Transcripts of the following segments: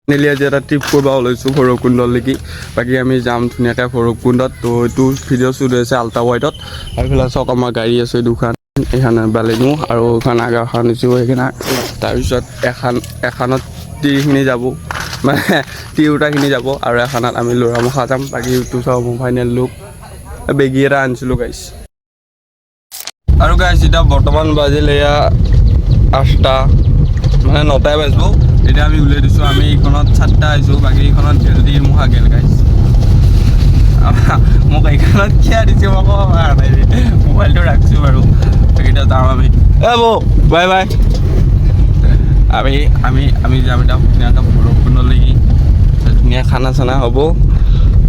নেলি আজি এটা ট্ৰিপ কৰিব ওলাইছোঁ ভৈৰৱকুণ্ডলৈকে বাকী আমি যাম ধুনীয়াকৈ ভৈৰৱকুণ্ডত তো এইটো ভিডিঅ' শ্বুট হৈছে আল্ট্ৰা ৱাইডত আৰু এইফালে চাওক আমাৰ গাড়ী আছে দুখন এইখন বালেনো আৰু এইখন আগাৰখন নিছোঁ সেইখিনি তাৰপিছত এখনত তিৰিখিনি যাব মানে তিৰোতাখিনি যাব আৰু এখনত আমি ল'ৰা মুখা যাম বাকী ইটো চাওঁ মোৰ ফাইনেল লুক বেগী এটা আনিছিলোঁ গাইছ আৰু গাইছ এতিয়া বৰ্তমান বাজিল এয়া 8টা মানে 9টাই বাজিব এতিয়া আমি উলিয়াই দিছোঁ আমি এইখনত 7টা আহিছোঁ বাকী এইখনত যদি মুখা গেল গাইছ মোক এইখনত কিয় দিছোঁ মই ক'ব পৰা নাই মোবাইলটো ৰাখিছোঁ বাৰু এতিয়া যাওঁ আমি বৌ বাই বাই আমি যাম এতিয়া ধুনীয়াকৈ ভৈৰৱকুণ্ডলৈকে ধুনীয়া খানা চানা হ'ব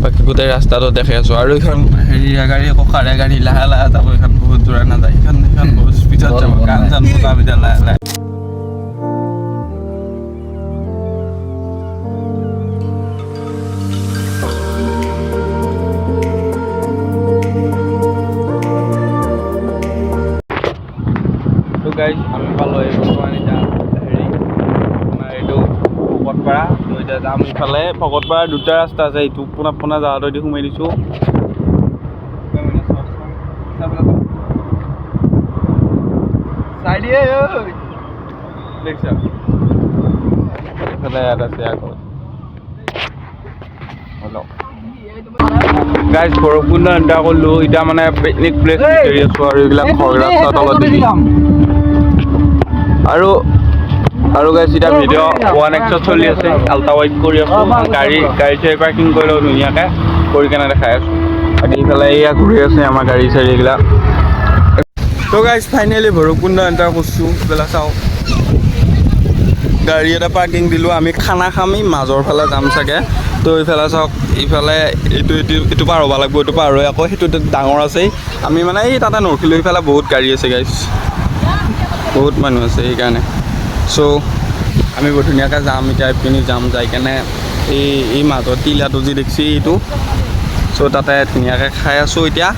বাকী গোটেই ৰাস্তাটো দেখাই আছোঁ আৰু এইখন হেৰিয়া গাড়ী আকৌ কাৰে গাড়ী লাহে লাহে যাব এইখন বহুত দূৰে নাযায় এইখন বহুত স্পীডত যাব গান চান বগা বিদা লাহে লাহে গাইজ আমি পালোঁ এই বৰ্তমান এতিয়া হেৰি আপোনাৰ এইটো ভকতপাৰা তো এতিয়া যাম ইফালে ভকতপাৰা দুটা ৰাস্তা আছে এইটো পোনা জাহাজৰ দি সোমাই দিছোঁ দেখিছা এইফালে ইয়াত আছে আকৌ গাইজ ভৈৰৱকুণ্ড এণ্টাৰ কৰিলোঁ এতিয়া মানে পিকনিক প্লেচ বিচাৰি আছোঁ আৰু এইবিলাক ঘৰ ৰাস্তাৰ তলত দেখি আৰু গাইজ এতিয়া ভিডিঅ' 1x চলি আছে আল্ট্ৰা ৱাইড কৰি আছোঁ গাড়ী চাড়ী পাৰ্কিং কৰি লওঁ ধুনীয়াকৈ কৰি কেনে দেখাই আছোঁ বাকী এইফালে এয়া ঘূৰি আছে আমাৰ গাড়ী চাড়ী এইবিলাক তো গাইজ ফাইনেলি ভৈৰৱকুণ্ড এণ্টাৰ কৰিছোঁ এইফালে চাওঁ গাড়ী এটা পাৰ্কিং দিলোঁ আমি খানা খামি মাজৰ ফালে যাম চাগে তো এইফালে চাওক এইফালে এইটো পাৰ হ'ব লাগিব এইটো পাৰ হৈ আকৌ সেইটো ডাঙৰ আছেই আমি মানে এই তাতে নৰখিলোঁ এইফালে বহুত গাড়ী আছে গাইজ বহুত মানুহ আছে সেইকাৰণে চ' আমি বৰ ধুনীয়াকৈ যাম এতিয়া এইপিনি যাম যাই কেনে এই মাজৰ টিলাটো যি দেখিছে এইটো চ' তাতে ধুনীয়াকৈ খাই আছোঁ এতিয়া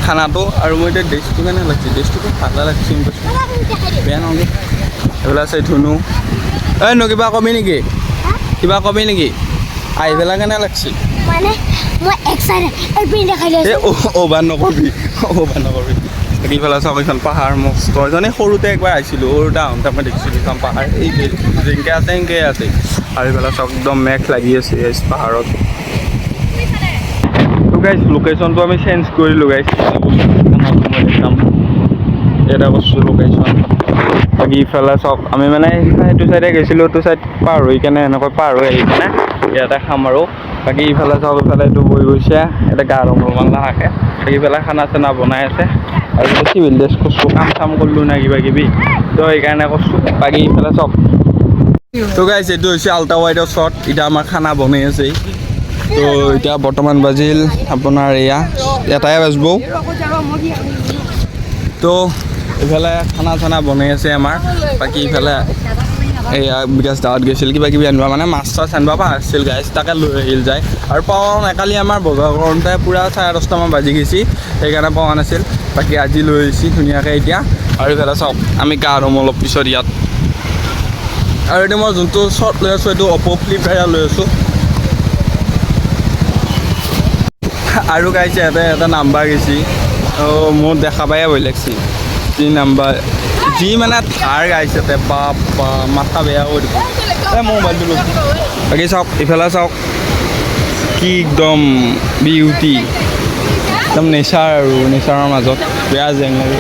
খানাটো আৰু মই এতিয়া ড্ৰেছটো কেনে লাগিছে ড্ৰেছটোতো ভালে লাগিছে বেয়া নহ'লে এইফালে আছে ধুনু এই ন কিবা কবি নেকি আহি পেলাই কেনে লাগছে অ'ভাৰ নকবি বাকী ইফালে চাওক এইখন পাহাৰ মস্ত এজনে সৰুতে একবাৰ আহিছিলোঁ সৰুতে আহোঁতে মই দেখিছিলোঁ এইখন পাহাৰ এই যেনেকৈ আছে এনেকৈ আছে আৰু এইফালে চাওক একদম মেঘ লাগি আছে পাহাৰত তো গাইজ লোকেশ্যনটো আমি চেঞ্জ কৰিলোঁ গাইজ যাম এটা বস্তু লোকেশ্যন বাকী ইফালে চাওক আমি মানে সেইটো চাইডে গৈছিলোঁ এইটো চাইড পাৰ হৈ কেনে এনেকৈ পাৰ হৈ আহি কেনে ইয়াতে খাম আৰু বাকী ইফালে চাওক ইফালে এইটো বৈ গৈছে ইয়াতে গা ৰং অলপমান লাহেকৈ বাকী ইফালে খানা চানা বনাই আছে আৰু চিভিল ড্ৰেছ কৰিছোঁ কাম চাম কৰিলোঁ না কিবা কিবি তো সেইকাৰণে কৰিছোঁ বাকী ইফালে চাওক তো গাইজ এইটো হৈছে আল্ট্ৰা ৱাইডৰ শ্বট এতিয়া আমাৰ খানা বনাই আছে তো এতিয়া বৰ্তমান বাজিল আপোনাৰ এটাই বাজিব তো এইফালে খানা চানা বনাই আছে আমাৰ বাকী ইফালে এয়া বিকাশ দাৱত গৈছিল কিবা কিবি আনিব মানে মাছ চাছ আনিব পাহৰিছিল গাইজ তাকে লৈ আহিল যায় আৰু পোৱা নাই কালি আমাৰ বজাৰ কৰোঁতে পূৰা 10:30মান বাজি গৈছে সেইকাৰণে পোৱা নাছিল বাকী আজি লৈ আহিছোঁ ধুনীয়াকৈ এতিয়া আৰু ইফালে চাওক আমি গা ধুম অলপ পিছত ইয়াত আৰু এতিয়া মই যোনটো শ্বট লৈ আছোঁ এইটো অপ' ফ্লিপ লৈ আছোঁ আৰু গাইছে এটা নাম্বাৰ গৈছে মোৰ দেখা পায়ে ভয় লাগছে যি নাম্বাৰ যি মানে ধাৰ গাইছে বাপ মাথা বেয়া কৰি দিব এই মোবাইলটো লৈছোঁ বাকী চাওক ইফালে চাওক কি একদম বিউটি একদম নেচাৰ আৰু নেচাৰৰ মাজত বেয়া জেং লাগে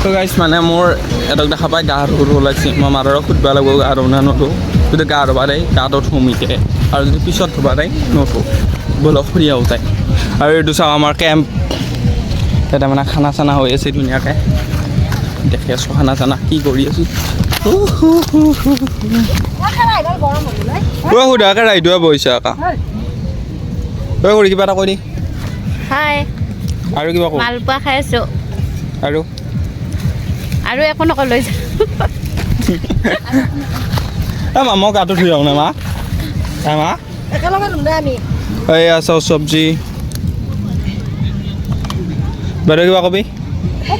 তো গাইছ মানে মোৰ এটাক দেখা পাই গা ধুব ওলাইছে মই মাদৰক সুধিব লাগিব গা ধুব নে নুধো যদি গা ধুবা দেই গাটো ধুম এতিয়া আৰু যদি পিছত ধুবা দেই নুধো বলক ফুৰি আহোঁ তাই আৰু এইটো চাওঁ আমাৰ কেম্প তাতে মানে খানা চানা হৈ আছে ধুনীয়াকৈ দেখি আছোঁ খানা চানা কি কৰি আছোঁ সুধাকৈ ৰাইডুৱে বহিছে আকা কৰি কিবা এটা কৈ দি আৰু কিবা কওঁ মালপোৱা খাই আছোঁ আৰু একো নকওঁ লৈ যা মই গাটো ধুই আহোঁ নে মা এয়া চাওঁ চব্জি বাইদেউ কিবা কবি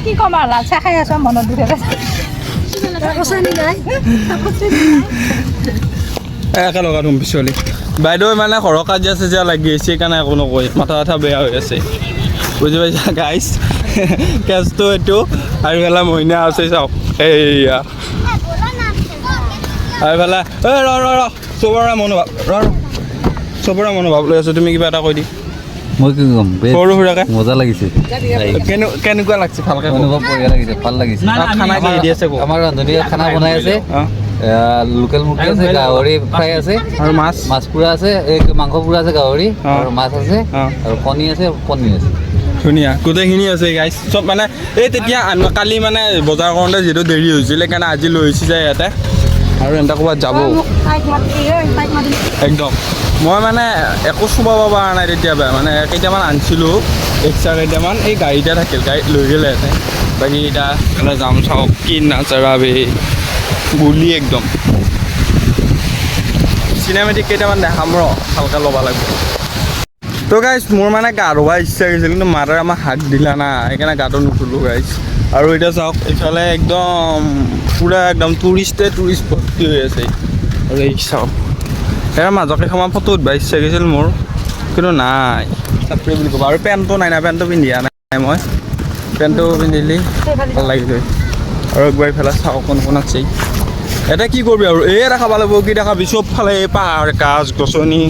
কি ক'ম আৰু লাল চাহ খাই আছোঁ মনত দুখে একে লগা ধুম পিছলি বাইদেউ মানে সৰহ কাজিয়া চাজিয়া লাগি আছে সেইকাৰণে একো নকয় মাথা চাথা বেয়া হৈ আছে বুজি পাইছা গাইছ কেছটো এইটো আৰু এইফালে মইনা আছে চাওক এইয়া আৰু এইফালে এই ৰ চবৰে মনোভাৱ লৈ আছো তুমি কিবা এটা কৈ দি মই কি ক'ম সৰু সুৰাকে মজা লাগিছে কেনেকুৱা লাগছে ভালকে অনুভৱ বঢ়িয়া লাগিছে ভাল লাগিছে খানা কি দি আছে আমাৰ ৰান্ধনীয়ে খানা বনাই আছে লোকেল মুৰ্গী আছে গাহৰি ফ্ৰাই আছে আৰু মাছ মাছ পুৰা আছে এই মাংস পুৰা আছে গাহৰি আৰু মাছ আছে আৰু কণী আছে পনীৰ আছে ধুনীয়া গোটেইখিনি আছে গাইছ চব মানে এই তেতিয়া কালি মানে বজাৰ কৰোঁতে যিহেতু দেৰি হৈছিল সেইকাৰণে আজি লৈ আহিছে যায় ইয়াতে আৰু এনেকৈ ক'ৰবাত যাব একদম মই মানে একো চুবাব পৰা নাই তেতিয়া মানে কেইটামান আনিছিলোঁ এক্সট্ৰা কেইটামান এই গাড়ীতে থাকিল গাড়ীত লৈ গ'লে ইয়াতে বাকী এতিয়া এনে যাম চাওক কি নাচাৰা বে গুলি একদম চিনেমেটিক কেইটামান দেখাম ৰ ভালকৈ ল'ব লাগিব তো গাইছ মোৰ মানে গা ধোৱা ইচ্ছা গৈছিল কিন্তু মাৰে আমাক হাক দিলা না সেইকাৰণে গাটো নুধুলোঁ গাইছ আৰু এতিয়া চাওক এইফালে একদম পূৰা একদম টুৰিষ্ট ভৰ্তি হৈ আছে আৰু এই চাওক সেয়া মাজতে সময় ফটো উঠবা ইচ্ছা গৈছিল মোৰ কিন্তু নাই চাপৰি বুলি ক'ব আৰু পেণ্টটো নাই না পেণ্টটো পিন্ধি অহা নাই মই পেণ্টটো পিন্ধিলি ভাল লাগিছে আৰু একবাৰ ইফালে চাওক কোন আছে এতিয়া কি কৰিবি আৰু এই দেখাব লাগিব কি দেখাবি চবফালে এই পাহাৰ গাছ গছনি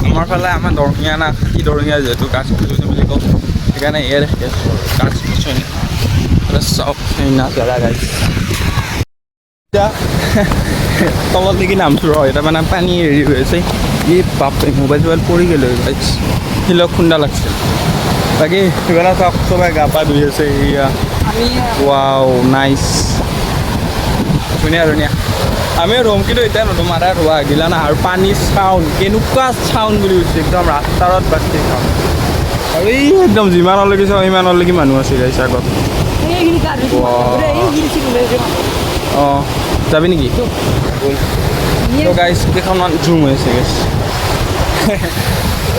আমাৰ ফালে আমাৰ দৰঙীয়া না কি দৰঙীয়া যিহেতু গাছ গছনি বুলি কওঁ সেইকাৰণে এয়ে দেখি আছোঁ গাছ গছনি চাওক সেই নাজাৰা গাইছ এতিয়া তলত নেকি নামছোঁ ৰ এতিয়া মানে পানী হেৰি হৈ আছে এই বাপৰে মোবাইল চোবাইল পৰি গ'লে গাইছ শিলক খুন্দা লাগছে বাকী সিফালে চাওক চবে গা পা ধুই আছে এয়া ৱাও নাইচ ধুনীয়া ধুনীয়া আমি ৰুম কিন্তু এতিয়া নতুন মাৰা ধোৱা গিলা না আৰু পানীৰ চাউণ্ড কেনেকুৱা চাউণ্ড বুলি কৈছে একদম ৰাস্তাত বাচি চাউণ্ড আৰু এই একদম যিমানলৈকে চাওঁ সিমানলৈকে মানুহ আছে গাইছে আগত অঁ যাবি নেকি তো গাইছ কেইখনমান জুম হৈ আছে গাইছ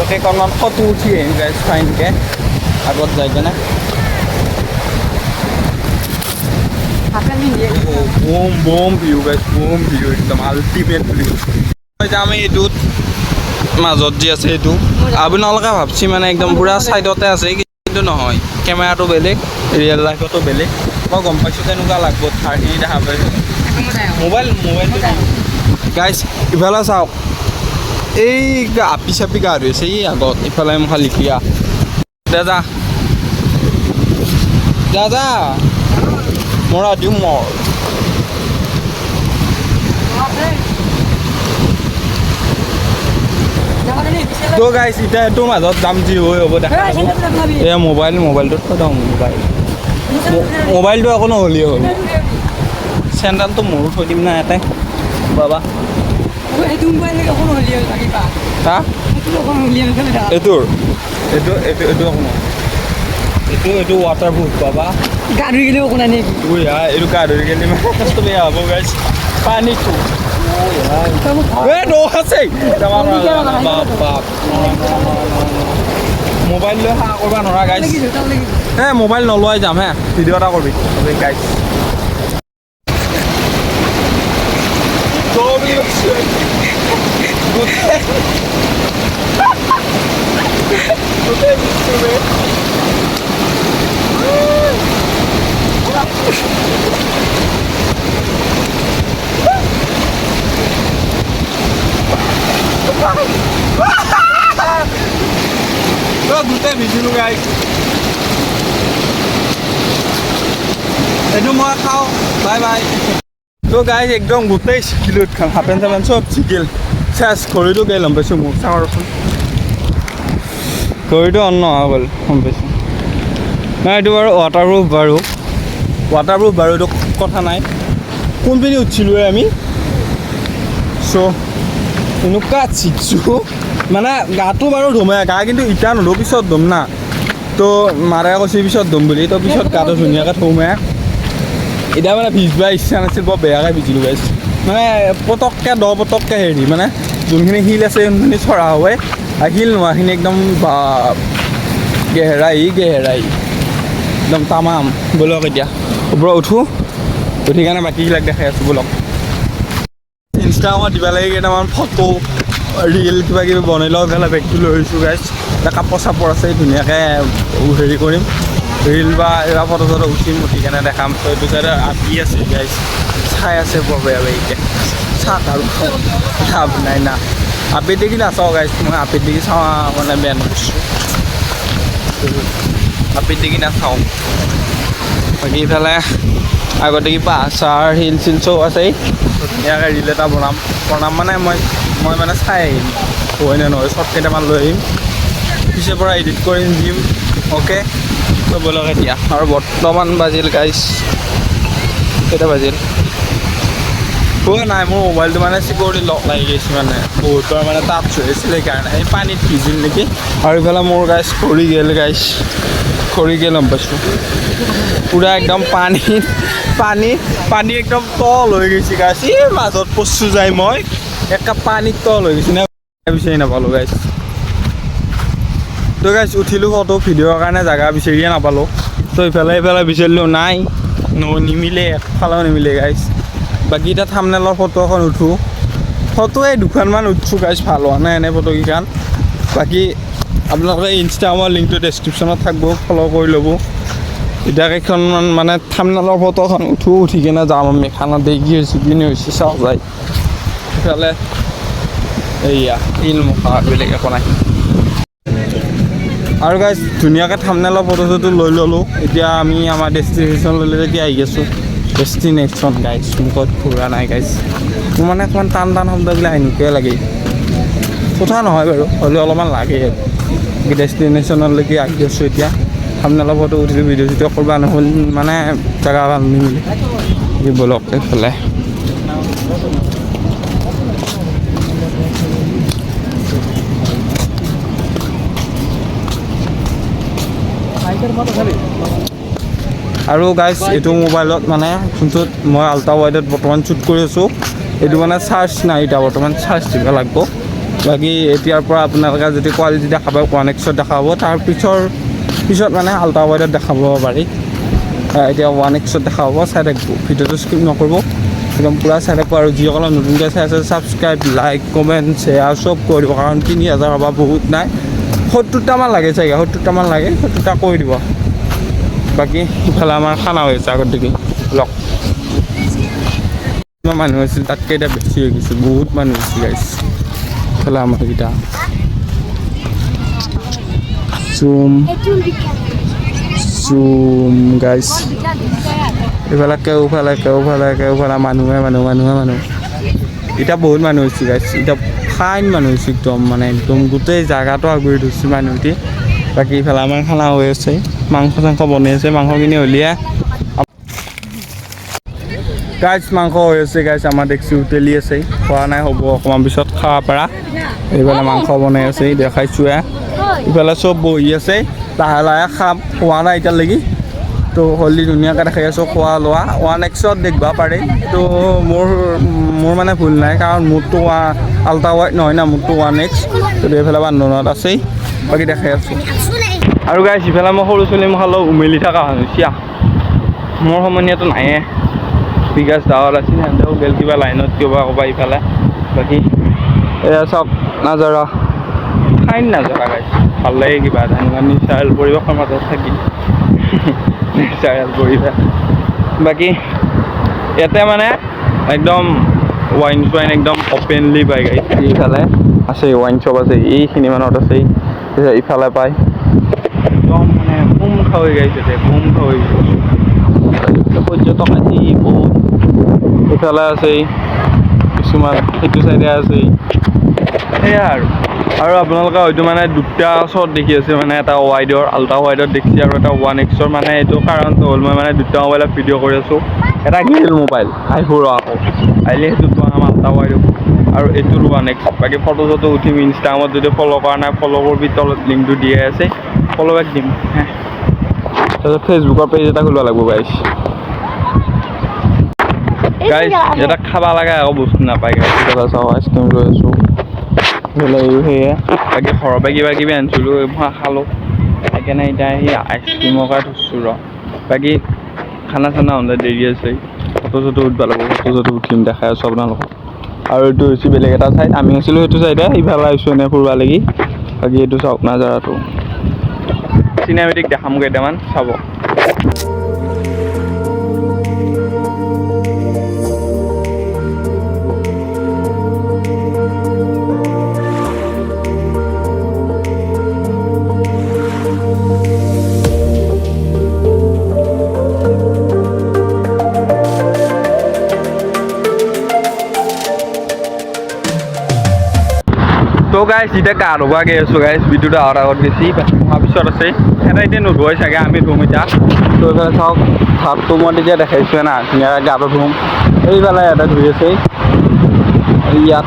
কেইখনমান ফটো উঠি আহিম গাইছ ফাইনকৈ আগত যাই কেনে বোম ভিউ গাইছ বোম ভিউ একদম আল্টিমেট ভিউ আমি এইটোত মাজত যি আছে এইটো আপোনালোকে ভাবছি মানে একদম পূৰা ছাইডতে আছে কিন্তু নহয় কেমেৰাটো বেলেগ ৰিয়েল লাইফতো বেলেগ মই গম পাইছোঁ তেনেকুৱা লাগব ঠাৰখিনি দেখা পাইছোঁ মোবাইলটো গাইছ ইফালে চাওক এই আপি চাপি গা ধুই আছে এই আগত ইফালে মুখা লিখিয়া দাদা মৰা দিওঁ মৰ তো গাইছ এতিয়া এইটো মাজত যাম যি হৈ হ'ব দেখা এয়া মোবাইলটোত থৈ দিওঁ মোবাইলটো একো নহ'লেই হ'ল চেণ্ডেলটো মোৰো থৈ দিম না ইয়াতে বাবা হা এইটোৰ এইটো একো নহয় এইটো ৱাটাৰপ্ৰুফ বাবা গা ধুই গেলেও একো নাই নেকি এইটো গা ধুই গেলি মানে বেয়া হ'ব গাইছ পানীটো মোবাইল লৈ সেৱা কৰিব নোৱাৰা গাইছ মোবাইল নলোৱাই যাম হে ভিডিঅ' এটা কৰিবি গাইছ গোটেই ভিজিলোঁ গাইছ এইটো মই খাওঁ বাই বাই তো গাইছ একদম গোটেই চিকিলোঁ খাম হাফেন চাফেন চব চিকিল চেচ ঘড়ীটো গৈ গম পাইছোঁ মোক চাওঁচোন ঘড়ীটো অন নহা গ'ল গম পাইছোঁ নাই এইটো বাৰু ৱাটাৰপ্ৰুফ বাৰু এইটো কথা নাই কোনপিনে উঠিছিলোঁ আমি চ' এনেকুৱা চিকছোঁ মানে গাটো বাৰু ধুমে গা কিন্তু ইটা নধো পিছত ধুম না তো মাৰে কৈছে পিছত ধুম বুলি তো পিছত গাটো ধুনীয়াকৈ ধুমে এতিয়া মানে ভিজবা ইচ্ছা নাছিল বৰ বেয়াকৈ ভিজিলোঁ গাইছ মানে পটককৈ হেৰি মানে যোনখিনি শিল আছে যোনখিনি চৰা হয় আৰু শিল নোহোৱাখিনি একদম গেহেৰাই একদম তামাম ব'লক এতিয়া ওপৰত উঠি কাৰণে বাকীবিলাক দেখাই আছোঁ ব'লক ইনষ্টাগ্ৰামত দিব লাগে কেইটামান ফটো ৰিল কিবা কিবি বনাই লওঁ পেলাই বেগটো লৈ আহিছোঁ গাইছ এতিয়া কাপোৰ চাপোৰ আছে ধুনীয়াকৈ হেৰি কৰিম ৰিল বা এৰা ফটো চটো উঠিম উঠি কেনে দেখাম তো এইটো চাইডে আপি আছে গাইছ চাই আছে বৰ বেয়া এতিয়া চাক আৰু লাভ নাই না আপেট দেখি নাচাওঁ গাইছ মই আপেট দেখি চাওঁ মানে বেয়া নকৰিছোঁ আপেট দেখি নাচাওঁ বাকী ইফালে আগতে কিবা আচাৰ হিল চিল চব আছেই ধুনীয়াকৈ ৰিল এটা বনাম মানে মই মানে চাই আহিম হয় নে নহয় শ্বৰ্ট কেইটামান লৈ আহিম পিছে পৰা এডিট কৰিম দিম অ'কে চবলক এতিয়া আৰু বৰ্তমান বাজিল গাইছ কেইটা বাজিল নাই মোৰ মোবাইলটো মানে চিকিউৰিটি লক লাগি গৈছে মানে বহুতৰ মানে টাচ হৈ আছিলে সেইকাৰণে এই পানীত ভিজিল নেকি আৰু ইফালে মোৰ গাইছ খৰি গ'ল গম পাইছোঁ পূৰা একদম পানী একদম তল হৈ গৈছে গাইছ এই মাজত পচু যায় মই একাপ পানীত তল হৈ গৈছে নে বিচাৰি নাপালোঁ গাইছ তো গাইছ উঠিলোঁ ফটো ভিডিঅ'ৰ কাৰণে জেগা বিচাৰিয়ে নাপালোঁ তো ইফালে বিচাৰিলোঁ নাই নিমিলে একফালেও নিমিলে গাইছ বাকী এতিয়া থাম্বনেইলৰ ফটো এখন উঠোঁ ফটো এই দুখনমান উঠছোঁ গাইছ ভাল হোৱা নাই এনে ফটোকেইখন বাকী আপোনালোকে ইনষ্টাগ্ৰামৰ লিংকটো ডেছক্ৰিপশ্যনত থাকিব ফ'ল' কৰি ল'ব এতিয়া কেইখনমান মানে থাম্বনেইলৰ ফটো এখন উঠি কিনে যাম আমি খানা দেৰি কি হৈছে চাওঁ যায় ইফালে এইয়া তিল মুখা বেলেগ একো নাই আৰু গাইছ ধুনীয়াকৈ থাম্বনেইলৰ ফটো চটো লৈ ল'লোঁ এতিয়া আমি আমাৰ ডেষ্টিনেশ্যনলৈ এতিয়া আহি আছোঁ ডেষ্টিনেশ্যন গাইছ মুখত ঘূৰা নাই গাইছ মোৰ মানে অকণমান টান শব্দবিলাক এনেকুৱাই লাগে কথা নহয় বাৰু হ'লেও অলপমান লাগে ডেষ্টিনেশ্যনলৈকে আহি আছোঁ এতিয়া থাম্বনেইলৰ ফটো উঠিলোঁ ভিডিঅ' চিডিঅ' কৰিব নহ'ল মানে জেগা ভাল নিমিলে এই বলক এইফালে আৰু গাইছ এইটো মোবাইলত মানে যোনটোত মই আল্ট্ৰা ৱাইডত বৰ্তমান শ্বুট কৰি আছোঁ এইটো মানে চাৰ্জ নাই এতিয়া বৰ্তমান চাৰ্জ দিব লাগিব বাকী এতিয়াৰ পৰা আপোনালোকে যদি কোৱালিটি দেখাব 1x দেখাব তাৰ পিছত মানে আল্ট্ৰা ৱাইডত দেখাব পাৰি এতিয়া 1x দেখাব চাই থাকিব ভিডিঅ'টো স্কিপ নকৰিব একদম পূৰা চাই থাকিব আৰু যিসকলে নতুনকৈ চাই আছে ছাবস্ক্ৰাইব লাইক কমেণ্ট শ্বেয়াৰ চব কৰিব কাৰণ 3000 হ'ব বহুত নাই 70টামান লাগে চাগে 70টামান লাগে 70টা কৰি দিব বাকী ইফালে আমাৰ খানা হৈ আছে আগত দেখি লগ মানুহ আছিল তাতকৈ এতিয়া বেছি হৈ গৈছে বহুত মানুহ হৈছে গাইছ ইফালে আমাৰ কেইটা জুম গাইছ এইফালে কেওফালে মানুহে এতিয়া বহুত মানুহ হৈছে গাইছ এতিয়া ফাইন মানুহ হৈছে একদম গোটেই জেগাটো আগুৰি ধৰিছে মানুহটি বাকী ইফালে আমাৰ খানা হৈ আছে মাংস চাংস বনাই আছে মাংসখিনি উলিয়াই গাইছ মাংস হৈ আছে গাইছ আমাৰ দেখছি হোটেলি আছে খোৱা নাই হ'ব অকণমান পিছত খাব পৰা এইফালে মাংস বনাই আছে দেখাইছোঁ ইফালে চব বহি আছে লাহে খাম খোৱা নাই এতিয়ালৈকে তো হলি ধুনীয়াকৈ দেখাই আছোঁ খোৱা লোৱা 1x দেখিব পাৰে তো মোৰ মানে ভুল নাই কাৰণ মোৰতো আল্ট্ৰা ৱাইড নহয় না মোৰতো 1x তো এইফালে বান্ধনত আছেই বাকী দেখাই আছোঁ আৰু গাইছ ইফালে মই সৰু ছোৱালী মখালক উমেলি থকা হৈছে মোৰ সমনীয়াটো নায়ে বিকাশ ডাৱৰ আছিল সিহঁতেও গেল কিবা লাইনত কিবা ইফালে বাকী এয়া চব নাজাৰা ফাইন নাজাৰা গাইছ ভাল লাগে কিবা এটা এনেকুৱা নেচাৰেল পৰিৱেশৰ মাজত থাকি নেচাৰেল পৰিৱেশ বাকী ইয়াতে মানে একদম ৱাইন চোৱাইন একদম অপেনলি পায় গাইছ এইফালে আছে ৱাইন শ্বপ আছে এইখিনি মানত আছে ইফালে পায় একদম মানে বুম খাই গাইছে পৰ্যটক আছে বহুত এইফালে আছে কিছুমান সেইটো চাইডে আছে সেয়া আৰু আপোনালোকে হয়তো মানে দুটা শ্বট দেখি আছে মানে এটা ৱাইডৰ আল্ট্ৰা ৱাইডত দেখিছে আৰু এটা 1x মানে এইটো কাৰণটো হ'ল মই মানে দুটা মোবাইলত ভিডিঅ' কৰি আছোঁ এটা গেল মোবাইল আহিব আকৌ আহিলে সেইটোতো আমাৰ আল্ট্ৰা ৱাইড আৰু এইটোৰ 1x বাকী ফটো চটো উঠিম ইনষ্টাগ্ৰামত যদি ফ'ল' কৰা নাই ফ'ল' কৰিবি তলত লিংকটো দিয়ে আছে ফ'ল' বেক দিম তাৰপিছত ফেচবুকৰ পেজ এটা খুলিব লাগিব গাইছ এটা খাব লাগে আকৌ বস্তু নাপায় গাইছ চাওঁ আইচক্ৰীম লৈ আছোঁ সেয়ে বাকী ঘৰৰ পৰা কিবা কিবি আনিছিলোঁ মই খালোঁ সেইকাৰণে এতিয়া সেই আইচক্ৰীমৰ কাৰণে থৈছোঁ বাকী খানা চানা হ'লে দেৰি আছে ফটো চটো উঠিব লাগিব ফটো চটো উঠিম দেখাই আছোঁ আপোনালোকক আৰু এইটো হৈছে বেলেগ এটা চাইড আমি আছিলোঁ সেইটো চাইডে ইফালে আহিছোঁ এনে ফুৰিব লাগি বাকী এইটো চাওক নাজাৰাটো চিনেমেটিক দেখাম কেইটামান চাব তো গাইছ এতিয়া গা ধুব গৈ আছোঁ গাইছ ভিডিঅ'টো অহাৰ আগত গেছি অহাৰ পিছত আছে এটা এতিয়া নোধোৱাই চাগে আমি ধুম এতিয়া তো এইফালে চাওক ভাতটো মই তেতিয়া দেখাইছোঁৱে না ধুনীয়াকৈ গাটো ধুম এইফালে এটা ধুই আছে ইয়াত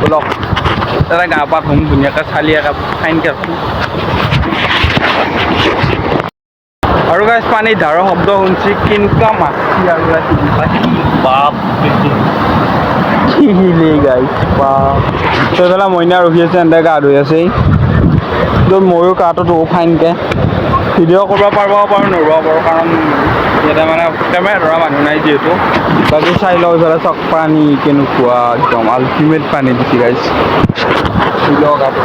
বলক তাতে গা পা ধুম ধুনীয়াকৈ চালি একাপ ফাইনকৈ ধুম আৰু গাইছ পানীত ধাৰৰ শব্দ শুনছি কেনেকুৱা মাছি আৰু বাপ হিলে গাইছ বাপ তো এইফালে মইনা ৰখি আছে এনে গা ধুই আছে তো ময়ো গাটো ধুওঁ ফাইনকৈ ভিডিঅ' কৰিব পাৰোঁ নৰব পাৰোঁ কাৰণ ইয়াতে মানে কেমেৰা ধৰা মানুহ নাই যিহেতু বাকী চাই লওঁ এইফালে চক পানী কেনেকুৱা একদম আল্টিমেট পানী দিছে গাইছ ধুই গাটো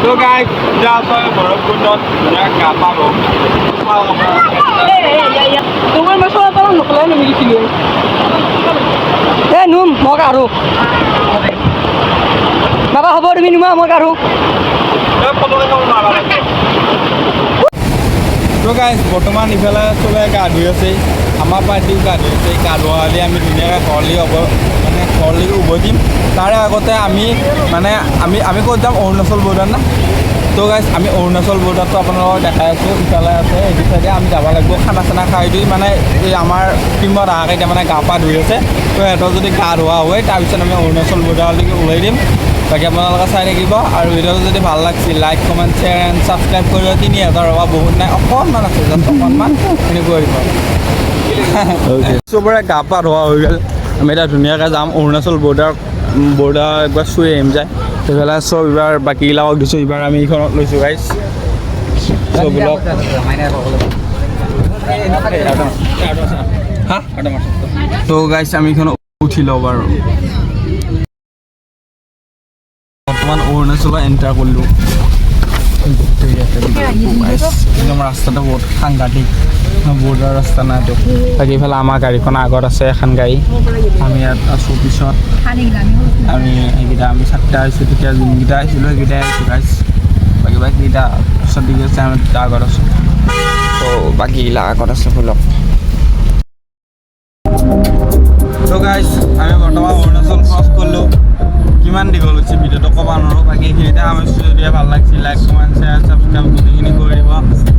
তো গাইছ এতিয়া আছোঁ ভৈৰৱকুণ্ডত ধুনীয়াকৈ গা পা ধুম তোমাৰ মাছৰ এটা নকলাই নিমিলিছিলো এই নুম মই কাঢ়ো বাবা হ'ব তুমি নুমা মই কাঢ়ো তো গাইছ বৰ্তমান ইফালে চবে গা ধুই আছে আমাৰ পাৰ্টিও গা ধুই আছে গা ধোৱা হ'লে আমি ধুনীয়াকৈ ঘৰলৈকে উভতিম তাৰে আগতে আমি ক'ত যাম অৰুণাচল বৰ্ডাৰ না তো গাইছ আমি অৰুণাচল বৰ্ডাৰটো আপোনালোকক দেখাই আছোঁ ইফালে আছে এইটো চাইডে আমি যাব লাগিব খানা চানা খাই দি মানে এই আমাৰ টিমত আহাকৈ মানে গা পা ধুই আছে তো সিহঁতৰ যদি গা ধোৱা হয় তাৰপিছত আমি অৰুণাচল বৰ্ডাৰলৈকে ওলাই দিম বাকী আপোনালোকে চাই থাকিব আৰু ভিডিঅ'টো যদি ভাল লাগিছিল like comment share and subscribe কৰিব 3000 টকা বহুত নাই অকণমান আছে জাষ্ট অকণমান এনেকুৱা কৰিব চবৰে গা পা ধোৱা হৈ গ'ল আমি এতিয়া ধুনীয়াকৈ যাম অৰুণাচল বৰ্ডাৰ একবাৰ চুই আহিম যায় সেইফালে চব এইবাৰ বাকীবিলাকক দিছোঁ এইবাৰ আমি এইখনত লৈছোঁ গাইছ চববিলাক তো গাইছ আমি এইখনত উঠি লওঁ বাৰু বৰ্তমান অৰুণাচলত এণ্টাৰ কৰিলোঁ একদম ৰাস্তাটো বহুত সাংঘাতিক বৰ্ডাৰ ৰাস্তা নাইতো বাকী ইফালে আমাৰ গাড়ীখন আগত আছে এখন গাড়ী আমি ইয়াত আছোঁ পিছত আমি চাৰিটা আহিছোঁ তেতিয়া যোনকেইটা আহিছিলোঁ সেইকেইটাই আহিছোঁ গাইছ বাকীকেইটা পিছত দি আছে আমি দুটা আগত আছোঁ তো বাকীবিলাক আগত আছে ফুলক তো গাইছ আমি বৰ্তমান অৰুণাচল ক্ৰছ কৰিলোঁ কিমান দীঘল হৈছে ভিডিঅ'টো ক'ব নোৱাৰোঁ বাকী এইখিনিতে সামৰিছোঁ যদি ভাল লাগিছিল লাইক কমেণ্ট শ্বেয়াৰ ছাবস্ক্ৰাইব গোটেইখিনি কৰি দিব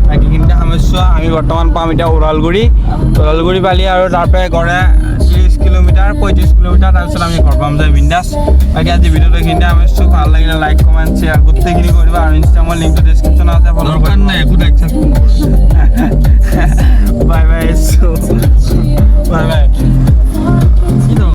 বাকীখিনিতে সামৰিছোঁ আমি বৰ্তমান পাম এতিয়া ওদালগুৰি পালি আৰু তাৰপৰা গড়ে 30 কিলোমিটাৰ 35 কিলোমিটাৰ তাৰপিছত আমি ঘৰ পাম যায় বিন্দাছ বাকী আজি ভিডিঅ'টো এইখিনিতে সামৰিছোঁ ভাল লাগিলে লাইক কমেণ্ট শ্বেয়াৰ গোটেইখিনি কৰিব আৰু ইনষ্টাগ্ৰামৰ লিংকটো ডেছক্ৰিপশ্যনত আছে ফ'ল' কৰিব নাই একো বাই বাই বাই বাই